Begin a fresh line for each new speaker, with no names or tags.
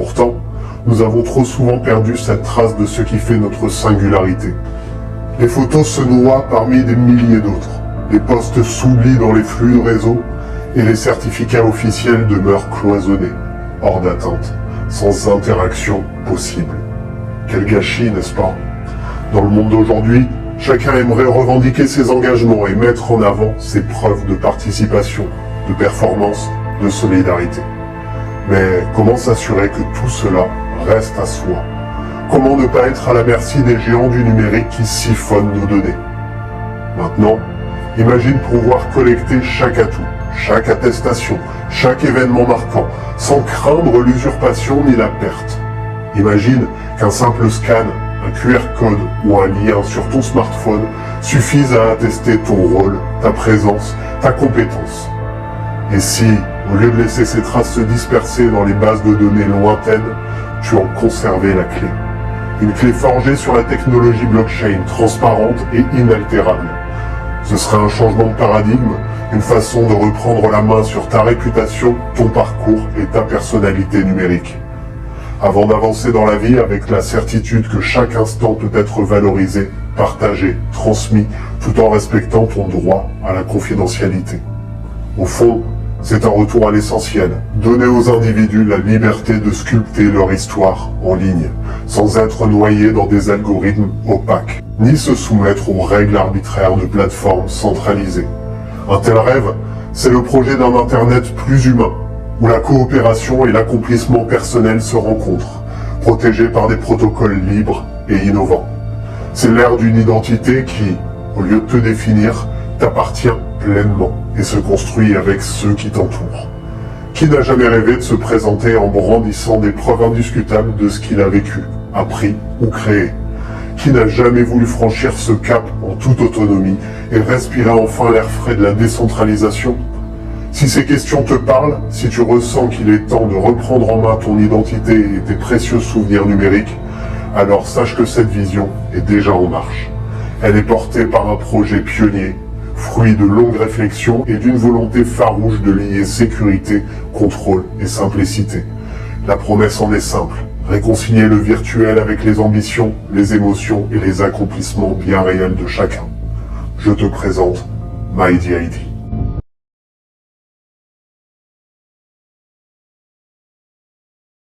Pourtant, nous avons trop souvent perdu cette trace de ce qui fait notre singularité. Les photos se noient parmi des milliers d'autres. Les posts s'oublient dans les flux de réseau et les certificats officiels demeurent cloisonnés, hors d'atteinte, sans interaction possible. Quel gâchis, n'est-ce pas? Dans le monde d'aujourd'hui, chacun aimerait revendiquer ses engagements et mettre en avant ses preuves de participation, de performance, de solidarité. Mais comment s'assurer que tout cela reste à soi? Comment ne pas être à la merci des géants du numérique qui siphonnent nos données? Maintenant, imagine pouvoir collecter chaque atout, chaque attestation, chaque événement marquant, sans craindre l'usurpation ni la perte. Imagine qu'un simple scan, un QR code ou un lien sur ton smartphone suffisent à attester ton rôle, ta présence, ta compétence. Et si, au lieu de laisser ces traces se disperser dans les bases de données lointaines, tu en conservais la clé? Une clé forgée sur la technologie blockchain, transparente et inaltérable. Ce serait un changement de paradigme, une façon de reprendre la main sur ta réputation, ton parcours et ta personnalité numérique. Avant d'avancer dans la vie avec la certitude que chaque instant peut être valorisé, partagé, transmis, tout en respectant ton droit à la confidentialité. Au fond, c'est un retour à l'essentiel, donner aux individus la liberté de sculpter leur histoire en ligne, sans être noyés dans des algorithmes opaques, ni se soumettre aux règles arbitraires de plateformes centralisées. Un tel rêve, c'est le projet d'un Internet plus humain, où la coopération et l'accomplissement personnel se rencontrent, protégés par des protocoles libres et innovants. C'est l'ère d'une identité qui, au lieu de te définir, t'appartient pleinement et se construit avec ceux qui t'entourent. Qui n'a jamais rêvé de se présenter en brandissant des preuves indiscutables de ce qu'il a vécu, appris ou créé? Qui n'a jamais voulu franchir ce cap en toute autonomie et respirer enfin l'air frais de la décentralisation? Si ces questions te parlent, si tu ressens qu'il est temps de reprendre en main ton identité et tes précieux souvenirs numériques, alors sache que cette vision est déjà en marche. Elle est portée par un projet pionnier, fruit de longues réflexions et d'une volonté farouche de lier sécurité, contrôle et simplicité. La promesse en est simple, réconcilier le virtuel avec les ambitions, les émotions et les accomplissements bien réels de chacun. Je te présente MyDID.